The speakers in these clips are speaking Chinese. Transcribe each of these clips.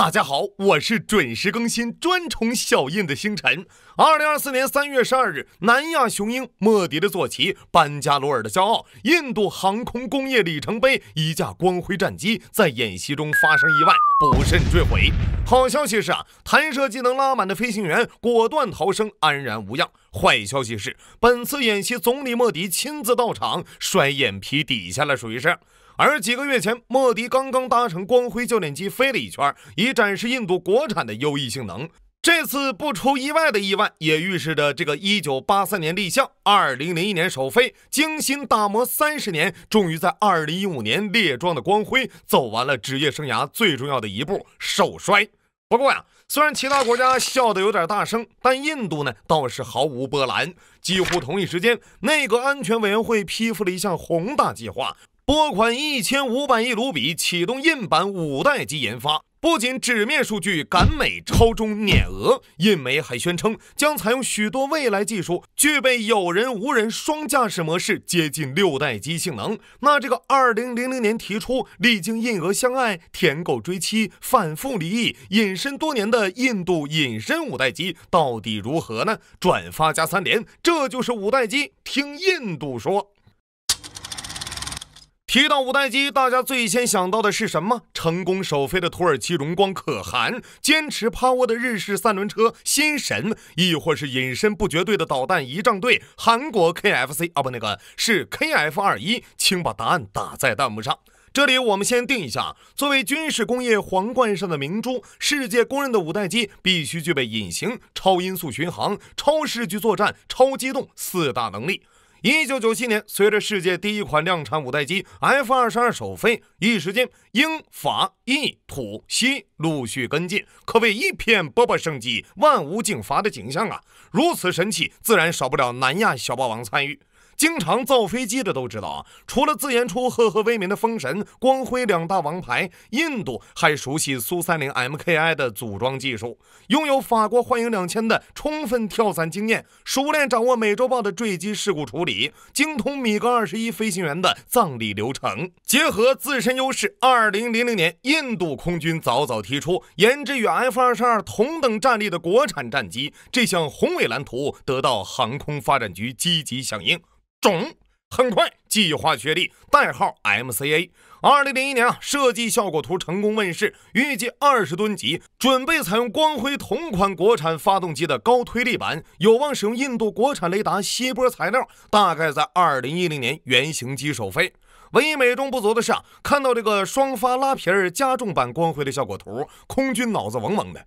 大家好，我是准时更新专宠小印的星辰。2024年3月12日，南亚雄鹰莫迪的坐骑，班加罗尔的骄傲，印度航空工业里程碑，一架光辉战机在演习中发生意外，不慎坠毁。好消息是弹射技能拉满的飞行员果断逃生，安然无恙。坏消息是，本次演习总理莫迪亲自到场，摔眼皮底下了，属于是。而几个月前，莫迪刚刚搭乘光辉教练机飞了一圈，以展示印度国产的优异性能。这次不出意外的意外，也预示着这个1983年立项，2001年首飞，精心打磨30年，终于在2015年列装的光辉走完了职业生涯最重要的一步——首摔。不过虽然其他国家笑得有点大声，但印度呢倒是毫无波澜。几乎同一时间，内阁安全委员会批复了一项宏大计划，拨款1500亿卢比，启动印版5代机研发。不仅纸面数据赶美超中碾俄，印媒还宣称将采用许多未来技术，具备有人无人双驾驶模式，接近6代机性能。那这个2000年提出，历经印俄相爱、舔狗追妻、反复离异、隐身多年的印度隐身5代机到底如何呢？转发加3连，这就是5代机，听印度说。提到5代机，大家最先想到的是什么？成功首飞的土耳其荣光可汗，坚持趴窝的日式3轮车新神，亦或是隐身不绝对的导弹仪仗队韩国 KFC 是 KF21， 请把答案打在弹幕上。这里我们先定一下，作为军事工业皇冠上的明珠，世界公认的5代机必须具备隐形、超音速巡航、超视距作战、超机动4大能力。1997年，随着世界第一款量产5代机 F-22首飞，一时间英、法、意、土、西陆续跟进，可谓一片波波生机、万无禁伐的景象啊！如此神奇，自然少不了南亚小霸王参与。经常造飞机的都知道除了自研出赫赫威名的风神、光辉2大王牌，印度还熟悉苏30 MKI 的组装技术，拥有法国幻影2000的充分跳伞经验，熟练掌握美洲豹的坠机事故处理，精通米格21飞行员的葬礼流程。结合自身优势，2000年印度空军早早提出研制与 F-22同等战力的国产战机，这项宏伟蓝图得到航空发展局积极响应。很快计划确立，代号 MCA。 2001年设计效果图成功问世，预计20吨级，准备采用光辉同款国产发动机的高推力版，有望使用印度国产雷达吸波材料，大概在2010年原型机首飞。唯一美中不足的是看到这个双发拉皮加重版光辉的效果图，空军脑子嗡嗡的，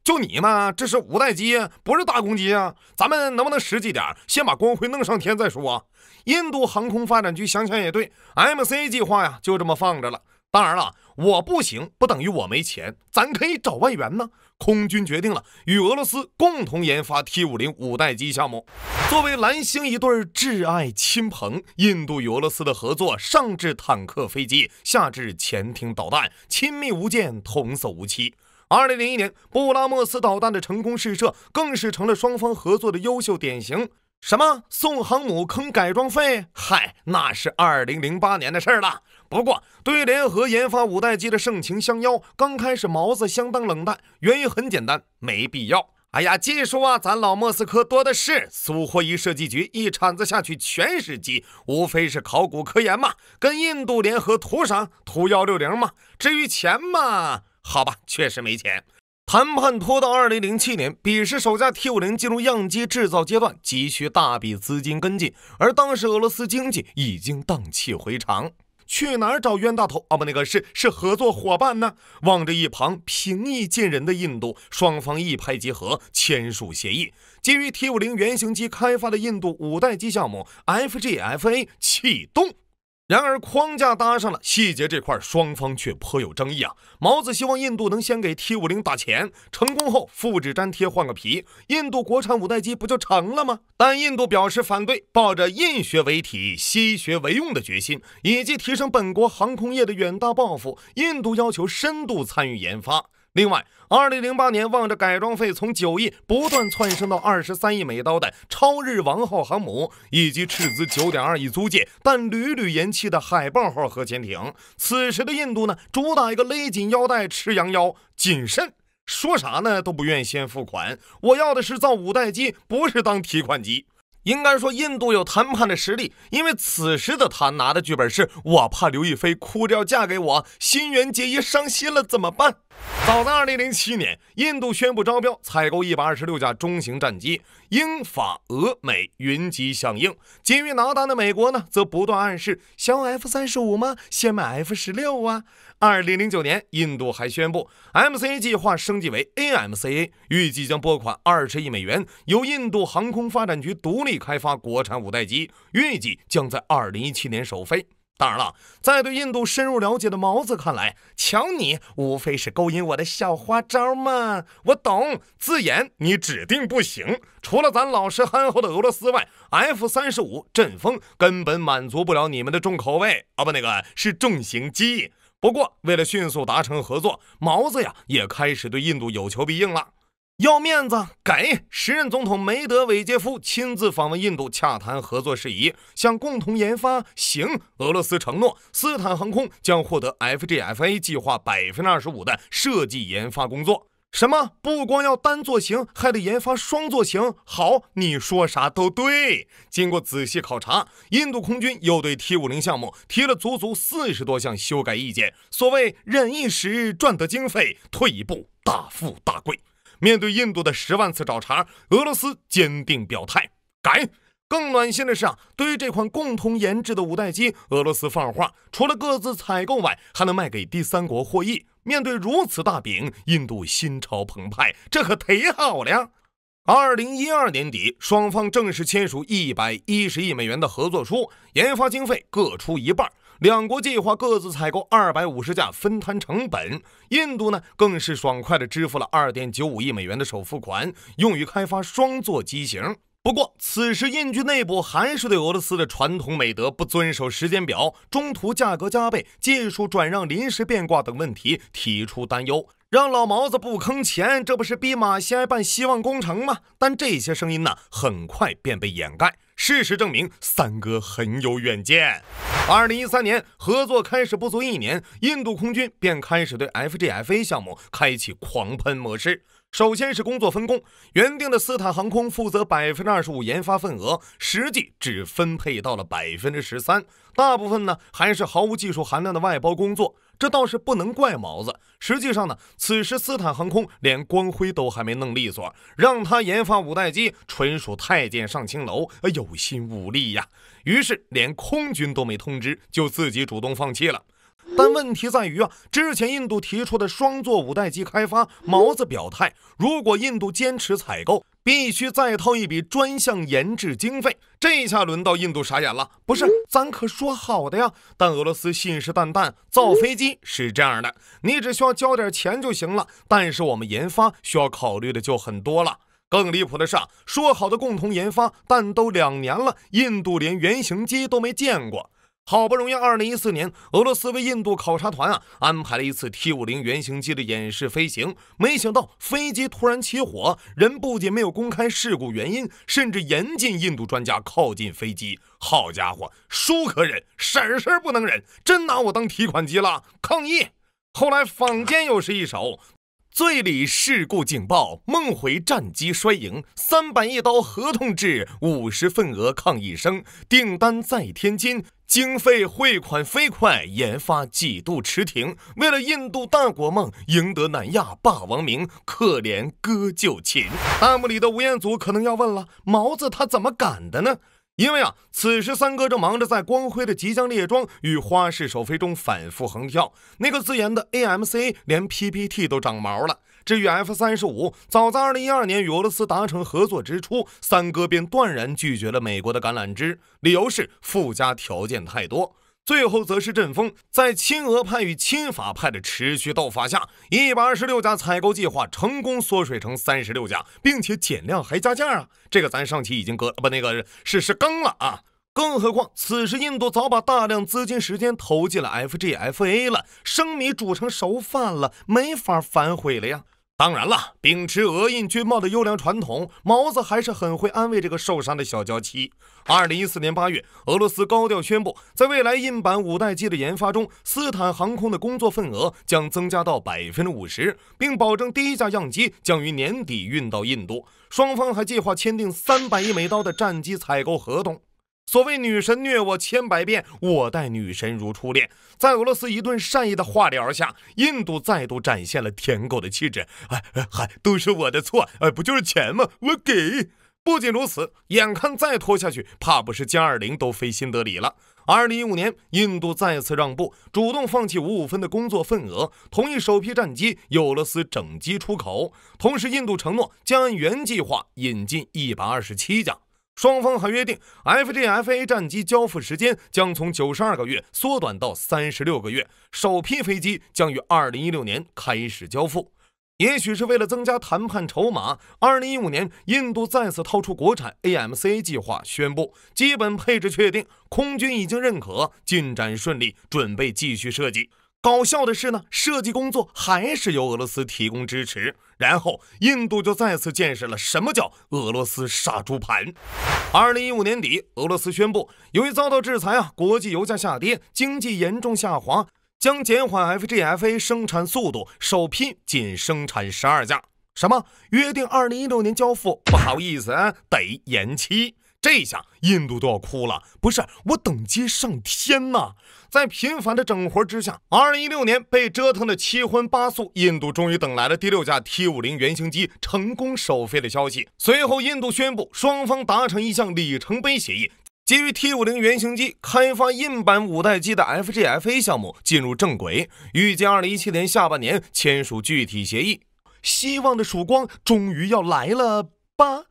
就你嘛，这是5代机不是大公机啊，咱们能不能实际点，先把光辉弄上天再说啊？印度航空发展局想想也对， MCA 计划就这么放着了。当然了，我不行不等于我没钱，咱可以找外援呢。空军决定了与俄罗斯共同研发 T50 5代机项目。作为蓝星一对挚爱亲朋，印度与俄罗斯的合作上至坦克飞机，下至潜艇导弹，亲密无间，童叟无欺。2001年布拉莫斯导弹的成功试射，更是成了双方合作的优秀典型。什么送航母坑改装费？嗨，那是2008年的事了。不过对联合研发5代机的盛情相邀，刚开始毛子相当冷淡，原因很简单，没必要。哎呀，技术咱老莫斯科多的是，苏霍伊设计局一铲子下去全是机，无非是考古科研嘛，跟印度联合图啥？图160嘛。至于钱嘛，好吧，确实没钱。谈判拖到2007年，彼时首架 T50 进入样机制造阶段，急需大笔资金跟进，而当时俄罗斯经济已经荡气回肠，去哪儿找冤大头是合作伙伴呢？望着一旁平易近人的印度，双方一拍即合，签署协议，基于 T50 原型机开发的印度5代机项目 FGFA 启动。然而框架搭上了，细节这块双方却颇有争议毛子希望印度能先给 T50 打钱，成功后复制粘贴换个皮，印度国产5代机不就成了吗？但印度表示反对，抱着印学为体、西学为用的决心，以及提升本国航空业的远大抱负，印度要求深度参与研发。另外，2008年望着改装费从9亿不断窜升到23亿美刀的超日王号航母，以及斥资9.2亿租借但屡屡延期的海豹号核潜艇，此时的印度呢，主打一个勒紧腰带吃羊腰，谨慎，说啥呢都不愿先付款。我要的是造五代机，不是当提款机。应该说印度有谈判的实力，因为此时的他拿的剧本是我怕刘亦菲哭着要嫁给我，新垣结衣伤心了怎么办。早在2007年，印度宣布招标采购126架中型战机，英法俄美云集响应。急于拿单的美国呢，则不断暗示想要 F-35吗？先买 F-16啊。2009年，印度还宣布 MCA 计划升级为 AMCA， 预计将拨款20亿美元，由印度航空发展局独立开发国产五代机，预计将在2017年首飞。当然了，在对印度深入了解的毛子看来，瞧你无非是勾引我的小花招嘛。我懂，自研你指定不行。除了咱老实憨厚的俄罗斯外， F-35阵风根本满足不了你们的重口味啊，不，那个是重型机。不过为了迅速达成合作，毛子呀也开始对印度有求必应了。要面子给时任总统梅德韦杰夫亲自访问印度洽谈合作事宜，想共同研发。行，俄罗斯承诺斯坦航空将获得 FGFA 计划 25% 的设计研发工作。什么不光要单座型，还得研发双座型？好，你说啥都对。经过仔细考察，印度空军又对 T-50 项目提了足足40多项修改意见。所谓忍一时赚得经费，退一步大富大贵。面对印度的10万次找茬，俄罗斯坚定表态改。更暖心的是对于这款共同研制的五代机，俄罗斯放话，除了各自采购外，还能卖给第三国获益。面对如此大饼，印度心潮澎湃，这可忒好了呀。2012年底，双方正式签署110亿美元的合作书，研发经费各出一半，两国计划各自采购250架，分摊成本。印度呢，更是爽快地支付了2.95亿美元的首付款，用于开发双座机型。不过，此时印军内部还是对俄罗斯的传统美德不遵守时间表、中途价格加倍、技术转让临时变卦等问题提出担忧，让老毛子不吭钱，这不是逼马歇尔办希望工程吗？但这些声音呢，很快便被掩盖。事实证明，三哥很有远见。2013年，合作开始不足1年，印度空军便开始对 FGFA 项目开启狂喷模式。首先是工作分工，原定的斯坦航空负责 25% 研发份额，实际只分配到了 13%， 大部分呢还是毫无技术含量的外包工作。这倒是不能怪毛子，实际上呢，此时斯坦航空连光辉都还没弄利索，让他研发五代机纯属太监上青楼，有心无力呀。于是连空军都没通知，就自己主动放弃了。但问题在于之前印度提出的双座五代机开发，毛子表态，如果印度坚持采购，必须再掏一笔专项研制经费。这下轮到印度傻眼了，不是，咱可说好的呀。但俄罗斯信誓旦旦，造飞机是这样的，你只需要交点钱就行了，但是我们研发需要考虑的就很多了。更离谱的是说好的共同研发，但都2年了，印度连原型机都没见过。好不容易2014年，俄罗斯为印度考察团安排了一次 T-50 原型机的演示飞行，没想到飞机突然起火，人不仅没有公开事故原因，甚至严禁印度专家靠近飞机。好家伙，叔可忍，婶不能忍，真拿我当提款机了，抗议！后来坊间又是一首醉里事故警报，梦回战机衰营，300刀合同制，50份额抗议声，订单在天津，经费汇款飞快，研发几度迟停。为了印度大国梦，赢得南亚霸王名，可怜割就擒。弹幕里的吴彦祖可能要问了，毛子他怎么敢的呢？因为此时三哥正忙着在光辉的即将列装与花式首飞中反复横跳，那个自研的 AMCA 连 PPT 都长毛了。至于 F-35，早在2012年与俄罗斯达成合作之初，三哥便断然拒绝了美国的橄榄枝，理由是附加条件太多。最后则是阵风在亲俄派与亲法派的持续斗法下，126架采购计划成功缩水成36架，并且减量还加价这个咱上期已经是更了更何况此时印度早把大量资金时间投进了 FGFA 了，生米煮成熟饭了，没法反悔了呀。当然了，秉持俄印军贸的优良传统，毛子还是很会安慰这个受伤的小娇妻。2014年8月，俄罗斯高调宣布，在未来印版五代机的研发中，斯坦航空的工作份额将增加到 50%， 并保证第一架样机将于年底运到印度。双方还计划签订300亿美刀的战机采购合同。所谓女神虐我千百遍，我待女神如初恋。在俄罗斯一顿善意的化疗下，印度再度展现了舔狗的气质。都是我的错，不就是钱吗？我给。不仅如此，眼看再拖下去，怕不是歼20都飞新德里了。2015年，印度再次让步，主动放弃55分的工作份额，同意首批战机由俄罗斯整机出口。同时，印度承诺将按原计划引进127架。双方还约定 FGFA 战机交付时间将从92个月缩短到36个月，首批飞机将于2016年开始交付。也许是为了增加谈判筹码，2015年印度再次掏出国产 AMC 计划，宣布基本配置确定，空军已经认可，进展顺利，准备继续设计。搞笑的是呢，设计工作还是由俄罗斯提供支持，然后印度就再次见识了什么叫俄罗斯杀猪盘。2015年底，俄罗斯宣布，由于遭到制裁国际油价下跌，经济严重下滑，将减缓 FGFA 生产速度，首批仅生产12架。什么？约定2016年交付？不好意思得延期。这下印度都要哭了，不是我等接上天呐！在频繁的整活之下，2016年被折腾的7荤8素，印度终于等来了第6架 T50原型机成功首飞的消息。随后，印度宣布双方达成一项里程碑协议，基于 T50原型机开发印版五代机的 FGFA 项目进入正轨，预计2017年下半年签署具体协议。希望的曙光终于要来了吧？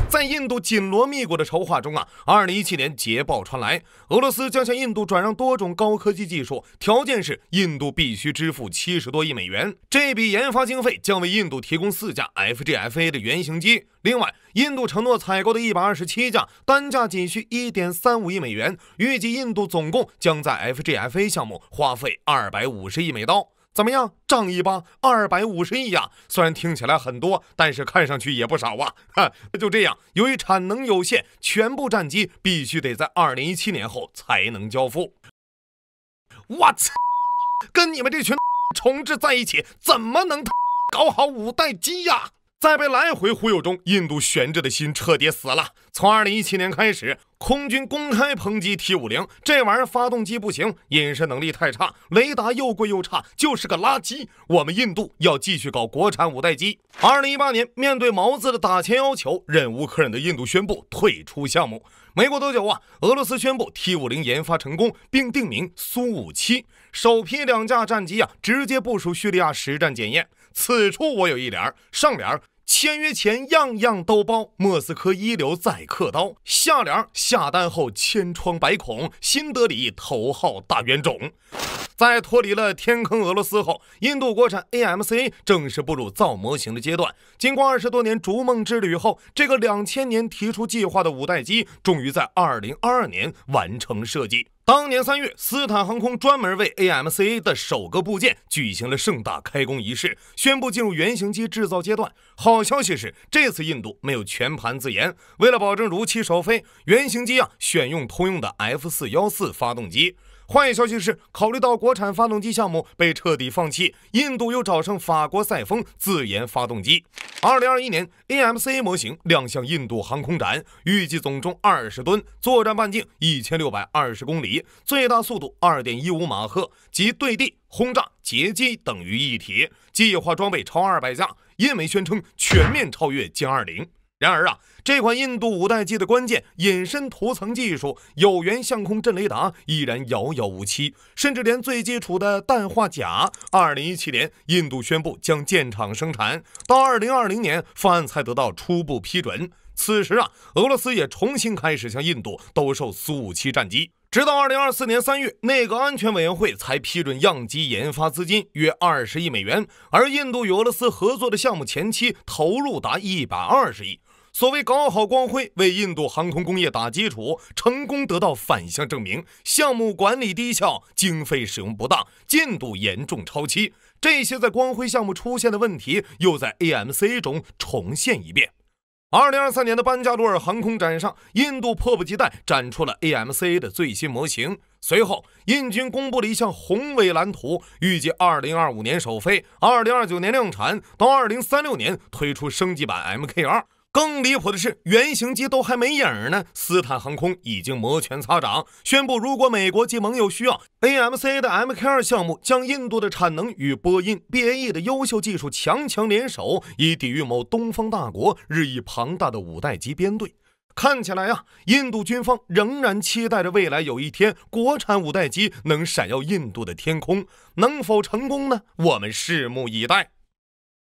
在印度紧锣密鼓的筹划中2017年捷报传来，俄罗斯将向印度转让多种高科技技术，条件是印度必须支付70多亿美元。这笔研发经费将为印度提供4架 FGFA 的原型机。另外，印度承诺采购的127架，单价仅需 1.35亿美元，预计印度总共将在 FGFA 项目花费250亿美刀。怎么样，仗义吧？250亿呀！虽然听起来很多，但是看上去也不少就这样，由于产能有限，全部战机必须得在2017年后才能交付。我操！跟你们这群重置在一起，怎么能搞好五代机呀？在被来回忽悠中，印度悬着的心彻底死了。从2017年开始，空军公开抨击 T50， 这玩意儿发动机不行，隐身能力太差，雷达又贵又差，就是个垃圾。我们印度要继续搞国产五代机。2018年，面对毛子的打钱要求，忍无可忍的印度宣布退出项目。没过多久俄罗斯宣布 T50 研发成功，并定名苏57，首批2架战机直接部署叙利亚实战检验。此处我有一联，上联签约前样样都包，莫斯科一流再刻刀；下联下单后千疮百孔，新德里头号大冤种。在脱离了天坑俄罗斯后，印度国产 AMC 正式步入造模型的阶段。经过20多年逐梦之旅后，这个2000年提出计划的五代机终于在2022年完成设计。当年3月，斯坦航空专门为 AMC 的首个部件举行了盛大开工仪式，宣布进入原型机制造阶段。好消息是，这次印度没有全盘自研，为了保证如期首飞，原型机选用通用的 F414发动机。坏消息是，考虑到国产发动机项目被彻底放弃，印度又找上法国赛风自研发动机。2021年 AMC 模型亮相印度航空展，预计总重20吨，作战半径1620公里，最大速度2.15马赫，及对地、轰炸、截击等于一体，计划装备超200架，印媒宣称全面超越歼20。然而这款印度五代机的关键隐身涂层技术、有源相控阵雷达依然遥遥无期，甚至连最基础的氮化钾，2017年印度宣布将建厂生产，到2020年方案才得到初步批准。此时俄罗斯也重新开始向印度兜售苏57战机。直到2024年3月，内阁安全委员会才批准样机研发资金约20亿美元，而印度与俄罗斯合作的项目前期投入达120亿。所谓搞好光辉，为印度航空工业打基础，成功得到反向证明。项目管理低效，经费使用不当，进度严重超期，这些在光辉项目出现的问题，又在 AMC 中重现一遍。2023年的班加罗尔航空展上，印度迫不及待展出了 AMC 的最新模型。随后，印军公布了一项宏伟蓝图，预计2025年首飞，2029年量产，到2036年推出升级版 MK2。更离谱的是，原型机都还没影呢，斯坦航空已经摩拳擦掌，宣布如果美国及盟友需要 ，AMC 的 MK2 项目将印度的产能与波音、BAE 的优秀技术强联手，以抵御某东方大国日益庞大的五代机编队。看起来印度军方仍然期待着未来有一天国产五代机能闪耀印度的天空，能否成功呢？我们拭目以待。